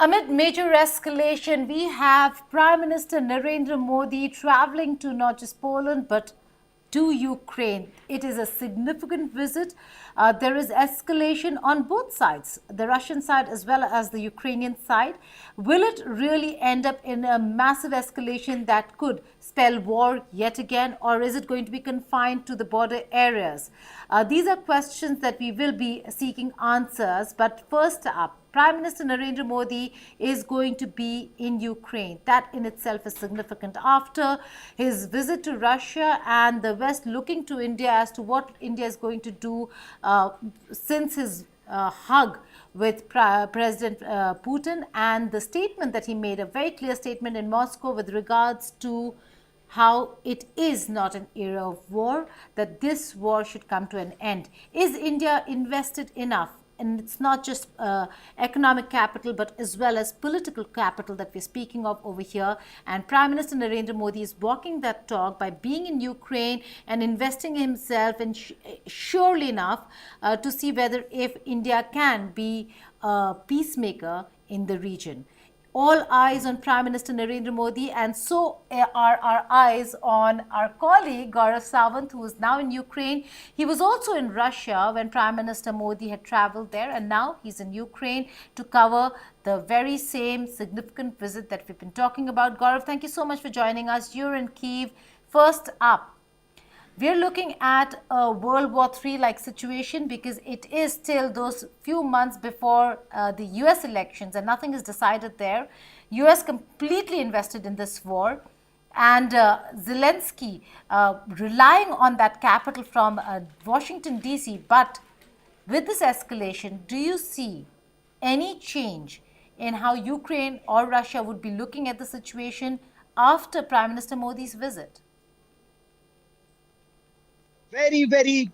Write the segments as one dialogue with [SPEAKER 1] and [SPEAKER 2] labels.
[SPEAKER 1] Amid major escalation, we have Prime Minister Narendra Modi traveling to not just Poland but to Ukraine. It is a significant visit. There is escalation on both sides, the Russian side as well as the Ukrainian side. Will it really end up in a massive escalation that could spell war yet again, or is it going to be confined to the border areas? These are questions that we will be seeking answers. But first up, Prime Minister Narendra Modi is going to be in Ukraine. That in itself is significant. After his visit to Russia and the West looking to India as to what India is going to do since his hug with President Putin, and the statement that he made, a very clear statement in Moscow with regards to how it is not an era of war, that this war should come to an end. Is India invested enough? And it's not just economic capital, but as well as political capital that we're speaking of over here. And Prime Minister Narendra Modi is walking that talk by being in Ukraine and investing himself, and surely enough, to see whether if India can be a peacemaker in the region. All eyes on Prime Minister Narendra Modi, and so are our eyes on our colleague Gaurav Sawant, who is now in Ukraine. He was also in Russia when Prime Minister Modi had traveled there, and now he's in Ukraine to cover the very same significant visit that we've been talking about. Gaurav, thank you so much for joining us. You're in Kyiv. First up, we're looking at a World War III-like situation because it is still those few months before the US elections and nothing is decided there. US completely invested in this war, and Zelensky relying on that capital from Washington, D.C. But with this escalation, do you see any change in how Ukraine or Russia would be looking at the situation after Prime Minister Modi's visit?
[SPEAKER 2] Very, very,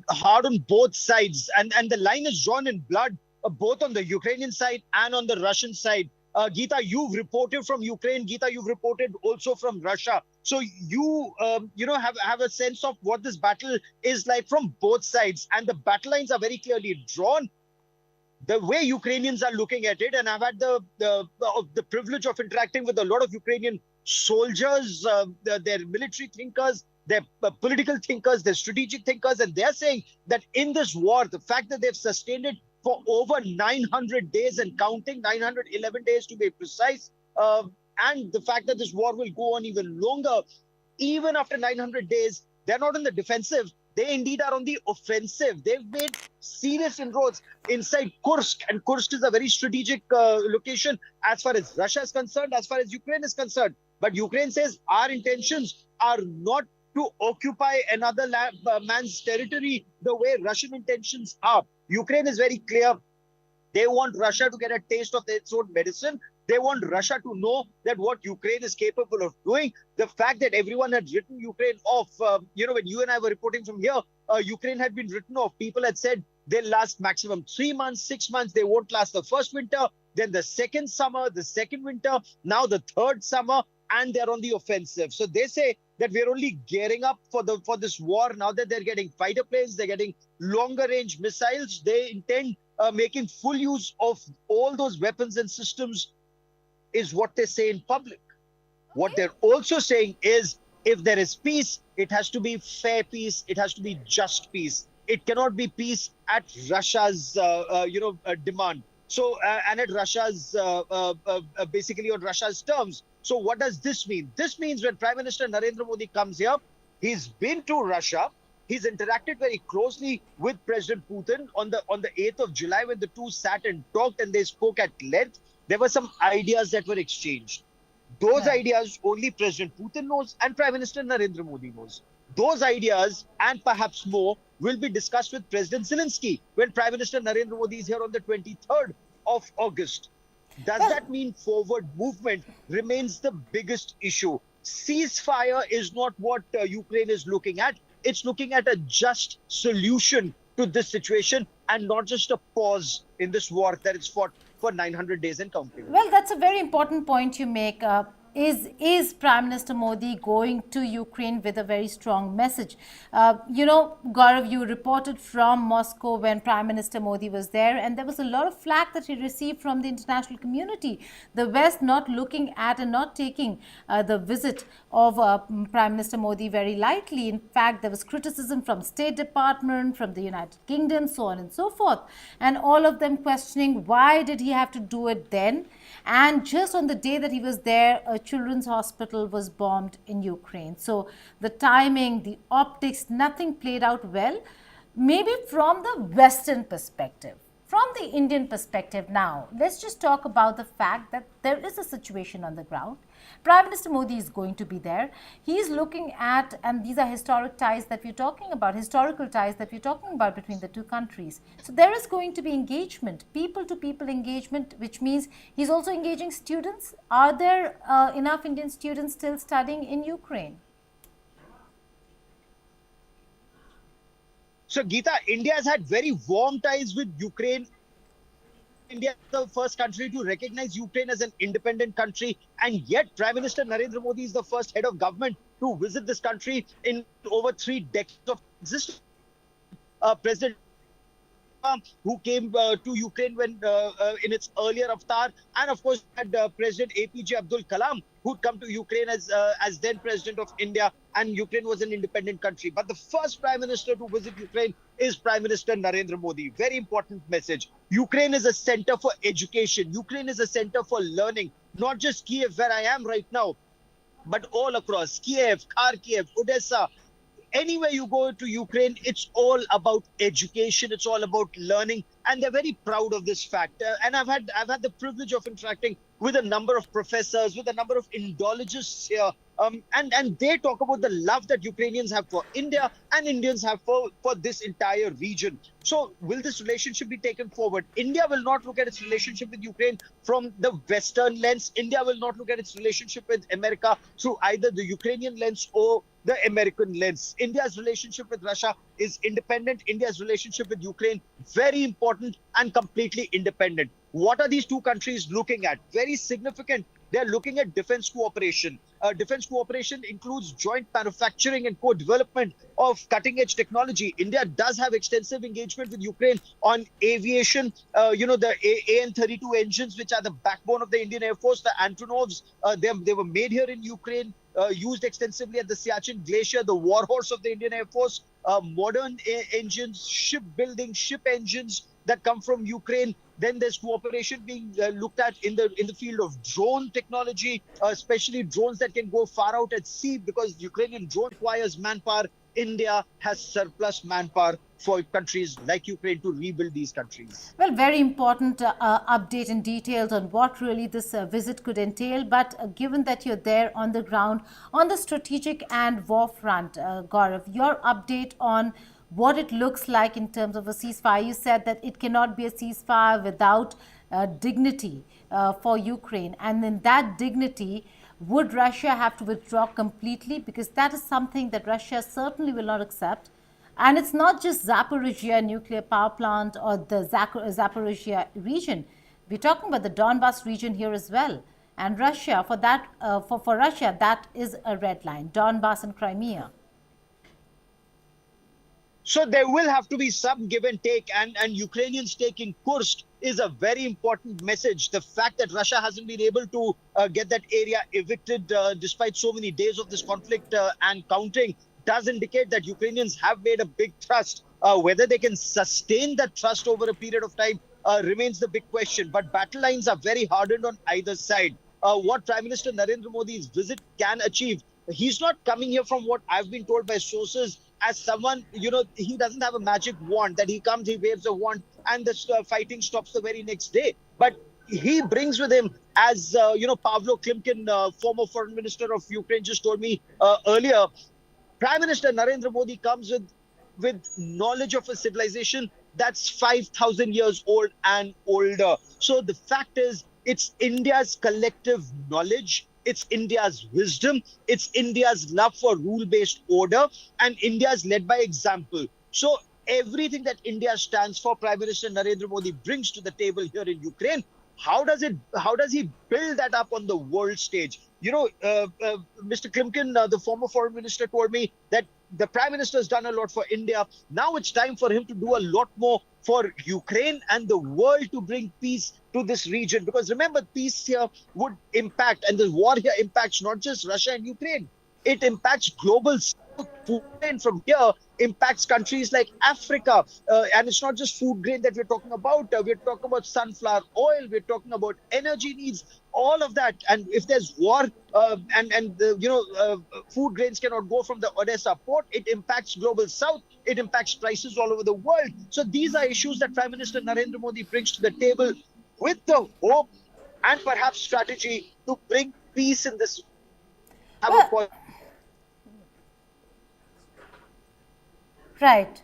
[SPEAKER 2] hard on both sides. And the line is drawn in blood, both on the Ukrainian side and on the Russian side. Geeta, you've reported from Ukraine. Geeta, you've reported also from Russia. So you, have a sense of what this battle is like from both sides. And the battle lines are very clearly drawn. The way Ukrainians are looking at it, and I've had the privilege of interacting with a lot of Ukrainian soldiers, their military thinkers, they're political thinkers, they're strategic thinkers, and they're saying that in this war, the fact that they've sustained it for over 900 days and counting, 911 days to be precise, and the fact that this war will go on even longer, even after 900 days, they're not on the defensive. They indeed are on the offensive. They've made serious inroads inside Kursk, and Kursk is a very strategic location as far as Russia is concerned, as far as Ukraine is concerned. But Ukraine says our intentions are not to occupy another man's territory the way Russian intentions are. Ukraine is very clear. They want Russia to get a taste of its own medicine. They want Russia to know that what Ukraine is capable of doing. The fact that everyone had written Ukraine off, when you and I were reporting from here, Ukraine had been written off. People had said they'll last maximum 3 months, 6 months. They won't last the first winter, then the second summer, the second winter, now the third summer, and they're on the offensive. So they say that we're only gearing up for this war now that they're getting fighter planes, they're getting longer range missiles. They intend making full use of all those weapons and systems, is what they say in public. What they're also saying is, if there is peace, it has to be fair peace, it has to be just peace. It cannot be peace at Russia's demand. So and at Russia's basically on Russia's terms. So what does this mean? This means when Prime Minister Narendra Modi comes here, he's been to Russia, he's interacted very closely with President Putin on the 8th of July when the two sat and talked and they spoke at length. There were some ideas that were exchanged. Those ideas only President Putin knows and Prime Minister Narendra Modi knows. Those ideas and perhaps more will be discussed with President Zelensky when Prime Minister Narendra Modi is here on the 23rd of August. Does that mean forward movement remains the biggest issue? Ceasefire is not what Ukraine is looking at. It's looking at a just solution to this situation and not just a pause in this war that it's fought for 900 days and counting.
[SPEAKER 1] Well, that's a very important point you make. is Prime Minister Modi going to Ukraine with a very strong message? Gaurav, you reported from Moscow when Prime Minister Modi was there, and there was a lot of flack that he received from the international community. The West not looking at and not taking the visit of Prime Minister Modi very lightly. In fact, there was criticism from State Department, from the United Kingdom, so on and so forth, and all of them questioning why did he have to do it then. And just on the day that he was there, a children's hospital was bombed in Ukraine. So the timing, the optics, nothing played out well, maybe from the Western perspective. From the Indian perspective now, let's just talk about the fact that there is a situation on the ground. Prime Minister Modi is going to be there. He is looking at, and these are historic ties that we're talking about, historical ties that we're talking about between the two countries. So there is going to be engagement, people to people engagement, which means he's also engaging students. Are there enough Indian students still studying in Ukraine?
[SPEAKER 2] So, Geeta, India has had very warm ties with Ukraine. India is the first country to recognize Ukraine as an independent country, and yet Prime Minister Narendra Modi is the first head of government to visit this country in over 3 decades of existence. President who came to Ukraine when in its earlier avatar, and of course had President APJ Abdul Kalam, who'd come to Ukraine as then President of India, and Ukraine was an independent country. But the first Prime Minister to visit Ukraine is Prime Minister Narendra Modi. Very important message. Ukraine is a center for education. Ukraine is a center for learning, not just Kiev, where I am right now, but all across Kiev, Kharkiv, Odessa. Anywhere you go to Ukraine, it's all about education. It's all about learning, and they're very proud of this fact. And I've had the privilege of interacting with a number of professors, with a number of Indologists here, and they talk about the love that Ukrainians have for India and Indians have for this entire region. So, will this relationship be taken forward? India will not look at its relationship with Ukraine from the Western lens. India will not look at its relationship with America through either the Ukrainian lens or the American lens. India's relationship with Russia is independent. India's relationship with Ukraine, very important and completely independent. What are these two countries looking at? Very significant. They're looking at defense cooperation. Defense cooperation includes joint manufacturing and co-development of cutting-edge technology. India does have extensive engagement with Ukraine on aviation. The AN-32 engines, which are the backbone of the Indian Air Force, the Antonovs, they were made here in Ukraine. Used extensively at the Siachen Glacier, the warhorse of the Indian Air Force, modern engines, shipbuilding, ship engines that come from Ukraine. Then there's cooperation being looked at in the field of drone technology, especially drones that can go far out at sea, because Ukrainian drone requires manpower. India has surplus manpower for countries like Ukraine to rebuild these countries.
[SPEAKER 1] Well, very important update and details on what really this visit could entail. But given that you're there on the ground, on the strategic and war front, Gaurav, your update on what it looks like in terms of a ceasefire. You said that it cannot be a ceasefire without dignity for Ukraine. And in that dignity, would Russia have to withdraw completely? Because that is something that Russia certainly will not accept. And it's not just Zaporizhia nuclear power plant or the Zaporizhia region. We're talking about the Donbas region here as well. And Russia, for that, for Russia, that is a red line, Donbas and Crimea.
[SPEAKER 2] So there will have to be some give and take, and Ukrainians taking Kursk is a very important message. The fact that Russia hasn't been able to get that area evicted despite so many days of this conflict and counting does indicate that Ukrainians have made a big thrust. Whether they can sustain that thrust over a period of time remains the big question. But battle lines are very hardened on either side. What Prime Minister Narendra Modi's visit can achieve, he's not coming here, from what I've been told by sources, as someone, he doesn't have a magic wand that he comes, he waves a wand, and the fighting stops the very next day. But he brings with him, as Pavlo Klimkin, former foreign minister of Ukraine, just told me earlier, Prime Minister Narendra Modi comes with knowledge of a civilization that's 5,000 years old and older. So the fact is, it's India's collective knowledge, it's India's wisdom, it's India's love for rule-based order, and India's led by example. So everything that India stands for, Prime Minister Narendra Modi brings to the table here in Ukraine. How does he build that up on the world stage? Mr. Klimkin, the former foreign minister, told me that the prime minister has done a lot for India. Now it's time for him to do a lot more for Ukraine and the world to bring peace to this region. Because remember, peace here would impact, and the war here impacts not just Russia and Ukraine, it impacts global south. Food grain from here impacts countries like Africa. And it's not just food grain that we're talking about. We're talking about sunflower oil. We're talking about energy needs, all of that. And if there's war, food grains cannot go from the Odessa port, it impacts global south. It impacts prices all over the world. So these are issues that Prime Minister Narendra Modi brings to the table with the hope and perhaps strategy to bring peace in this. Have a
[SPEAKER 1] Well, right.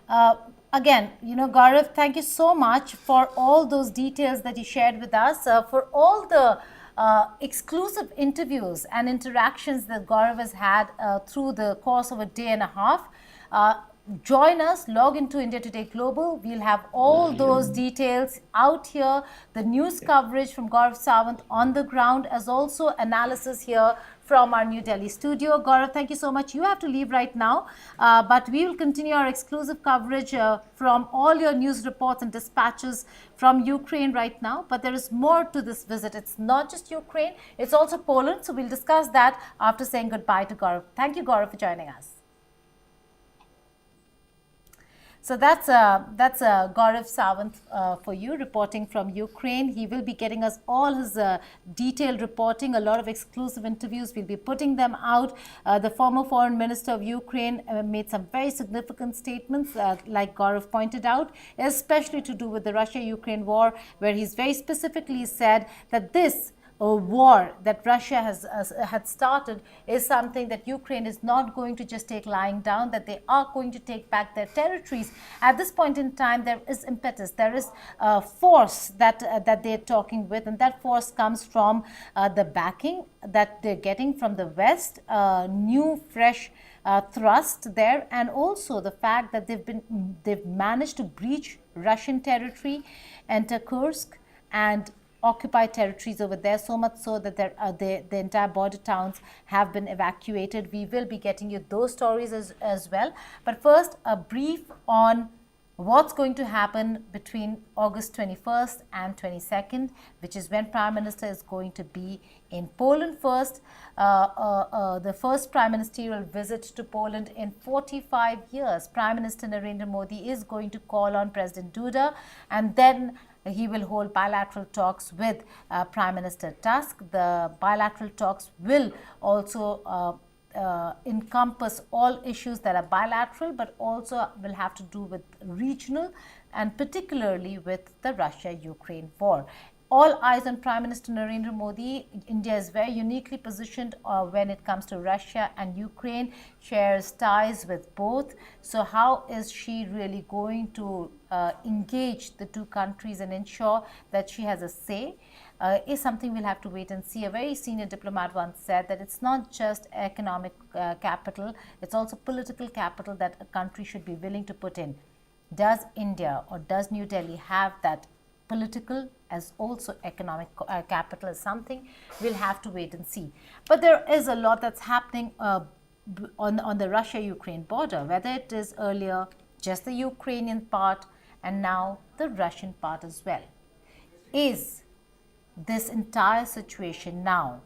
[SPEAKER 1] Uh, Again, Gaurav, thank you so much for all those details that you shared with us, for all the exclusive interviews and interactions that Gaurav has had through the course of a day and a half. Uh, Join us, log into India Today Global. We'll have all those details out here, the news coverage from Gaurav Sawant on the ground, as also analysis here from our New Delhi studio. Gaurav, thank you so much. You have to leave right now, but we will continue our exclusive coverage from all your news reports and dispatches from Ukraine right now. But there is more to this visit. It's not just Ukraine, it's also Poland. So we'll discuss that after saying goodbye to Gaurav. Thank you, Gaurav, for joining us. So that's Gaurav Sawant for you, reporting from Ukraine. He will be getting us all his detailed reporting, a lot of exclusive interviews. We'll be putting them out. The former foreign minister of Ukraine made some very significant statements, like Gaurav pointed out, especially to do with the Russia-Ukraine war, where he's very specifically said that this war that Russia had started is something that Ukraine is not going to just take lying down, that they are going to take back their territories. At this point in time, there is impetus, there is force that they're talking with, and that force comes from the backing that they're getting from the West, new, fresh thrust there, and also the fact that they've managed to breach Russian territory, enter Kursk, and occupy territories over there, so much so that the entire border towns have been evacuated. We will be getting you those stories as well. But first, a brief on what's going to happen between August 21st and 22nd, which is when Prime Minister is going to be in Poland first. The first prime ministerial visit to Poland in 45 years. Prime Minister Narendra Modi is going to call on President Duda, and then he will hold bilateral talks with Prime Minister Tusk. The bilateral talks will also encompass all issues that are bilateral, but also will have to do with regional, and particularly with the Russia-Ukraine war. All eyes on Prime Minister Narendra Modi. India is very uniquely positioned when it comes to Russia and Ukraine, shares ties with both. So how is she really going to engage the two countries and ensure that she has a say? Is something we'll have to wait and see. A very senior diplomat once said that it's not just economic capital, it's also political capital that a country should be willing to put in. Does India or does New Delhi have that political as also economic capital? Is something we'll have to wait and see. But there is a lot that's happening on the Russia-Ukraine border, whether it is earlier just the Ukrainian part and now the Russian part as well. Is this entire situation now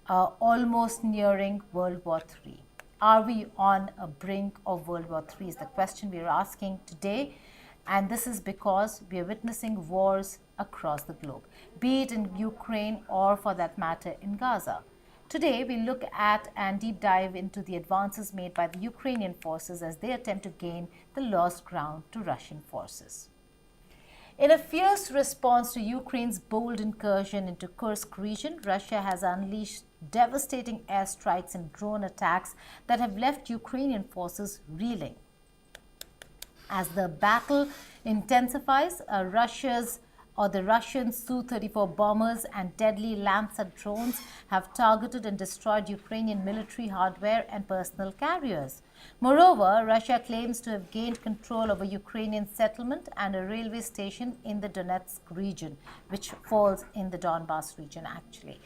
[SPEAKER 1] almost nearing World War III? Are we on a brink of World War III is the question we are asking today. And this is because we are witnessing wars across the globe, be it in Ukraine or for that matter in Gaza. Today, we look at and deep dive into the advances made by the Ukrainian forces as they attempt to gain the lost ground to Russian forces. In a fierce response to Ukraine's bold incursion into Kursk region, Russia has unleashed devastating airstrikes and drone attacks that have left Ukrainian forces reeling. As the battle intensifies, the Russian Su-34 bombers and deadly Lancer drones have targeted and destroyed Ukrainian military hardware and personal carriers. Moreover, Russia claims to have gained control over Ukrainian settlement and a railway station in the Donetsk region, which falls in the Donbas region actually.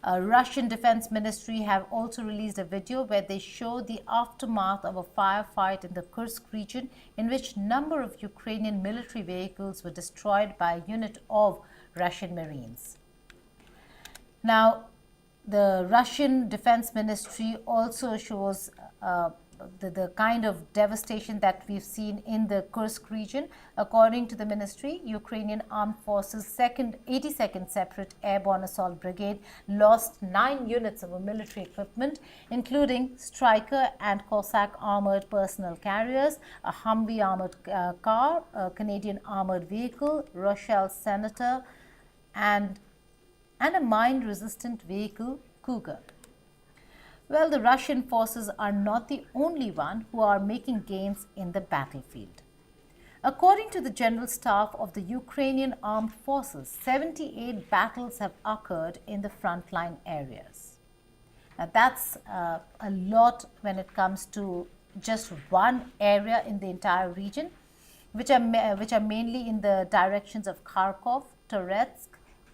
[SPEAKER 1] Russian Defense Ministry have also released a video where they show the aftermath of a firefight in the Kursk region in which number of Ukrainian military vehicles were destroyed by a unit of Russian Marines. Now, the Russian Defense Ministry also shows the kind of devastation that we've seen in the Kursk region. According to the ministry, Ukrainian Armed Forces 82nd Separate Airborne Assault Brigade lost 9 units of military equipment, including Stryker and Cossack armored personnel carriers, a Humvee armored car, a Canadian armored vehicle, Rochelle Senator, and a mine-resistant vehicle, Cougar. Well, the Russian forces are not the only one who are making gains in the battlefield. According to the General Staff of the Ukrainian Armed Forces, 78 battles have occurred in the frontline areas. Now, that's a lot when it comes to just one area in the entire region, which are mainly in the directions of Kharkov, Toretsk,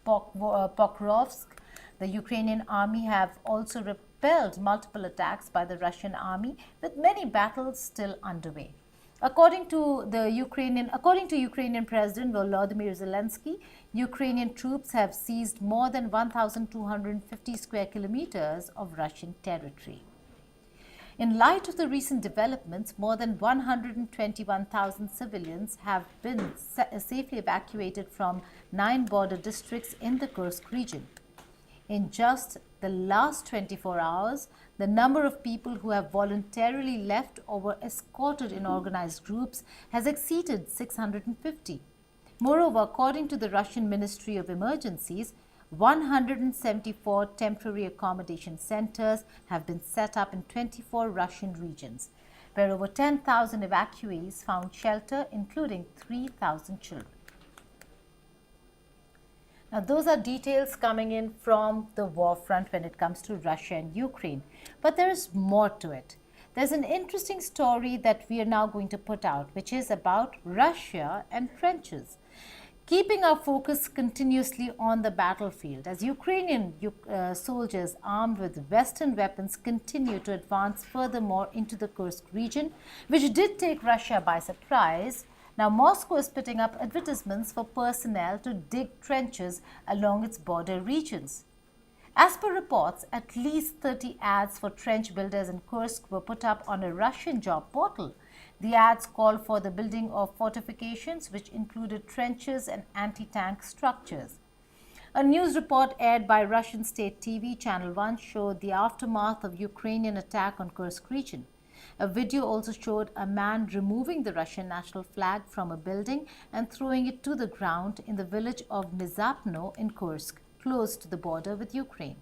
[SPEAKER 1] Pokrovsk. The Ukrainian army have also repelled multiple attacks by the Russian army, with many battles still underway. According to Ukrainian President Volodymyr Zelensky, Ukrainian troops have seized more than 1,250 square kilometers of Russian territory. In light of the recent developments, more than 121,000 civilians have been safely evacuated from 9 border districts in the Kursk region. In just the last 24 hours, the number of people who have voluntarily left or were escorted in organized groups has exceeded 650. Moreover, according to the Russian Ministry of Emergencies, 174 temporary accommodation centers have been set up in 24 Russian regions, where over 10,000 evacuees found shelter, including 3,000 children. Now, those are details coming in from the war front when it comes to Russia and Ukraine. But there is more to it. There's an interesting story that we are now going to put out, which is about Russia and trenches. Keeping our focus continuously on the battlefield as Ukrainian soldiers armed with Western weapons continue to advance furthermore into the Kursk region, which did take Russia by surprise. Now, Moscow is putting up advertisements for personnel to dig trenches along its border regions. As per reports, at least 30 ads for trench builders in Kursk were put up on a Russian job portal. The ads call for the building of fortifications, which included trenches and anti-tank structures. A news report aired by Russian state TV Channel 1 showed the aftermath of Ukrainian attack on Kursk region. A video also showed a man removing the Russian national flag from a building and throwing it to the ground in the village of Nizapno in Kursk, close to the border with Ukraine.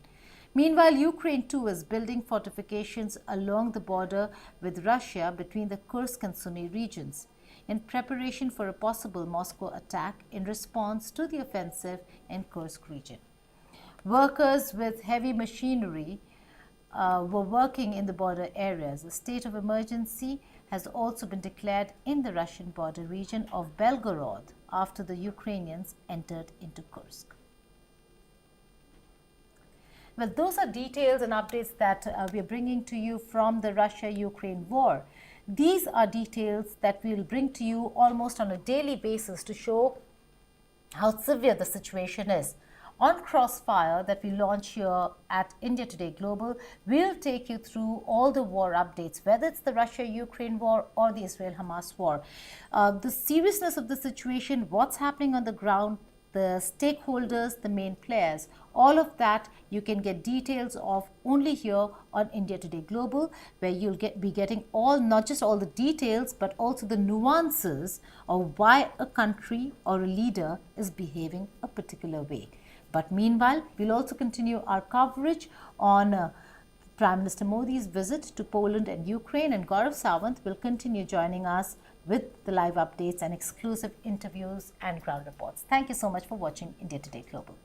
[SPEAKER 1] Meanwhile, Ukraine too is building fortifications along the border with Russia between the Kursk and Sumy regions, in preparation for a possible Moscow attack in response to the offensive in Kursk region. Workers with heavy machinery were working in the border areas. A state of emergency has also been declared in the Russian border region of Belgorod after the Ukrainians entered into Kursk. Well, those are details and updates that we are bringing to you from the Russia-Ukraine war. These are details that we will bring to you almost on a daily basis to show how severe the situation is. On Crossfire that we launch here at India Today Global, we'll take you through all the war updates, whether it's the Russia-Ukraine war or the Israel-Hamas war. The seriousness of the situation, what's happening on the ground, the stakeholders, the main players, all of that you can get details of only here on India Today Global, where you'll be getting not just all the details, but also the nuances of why a country or a leader is behaving a particular way. But meanwhile, we'll also continue our coverage on Prime Minister Modi's visit to Poland and Ukraine, and Gaurav Sawant will continue joining us with the live updates and exclusive interviews and ground reports. Thank you so much for watching India Today Global.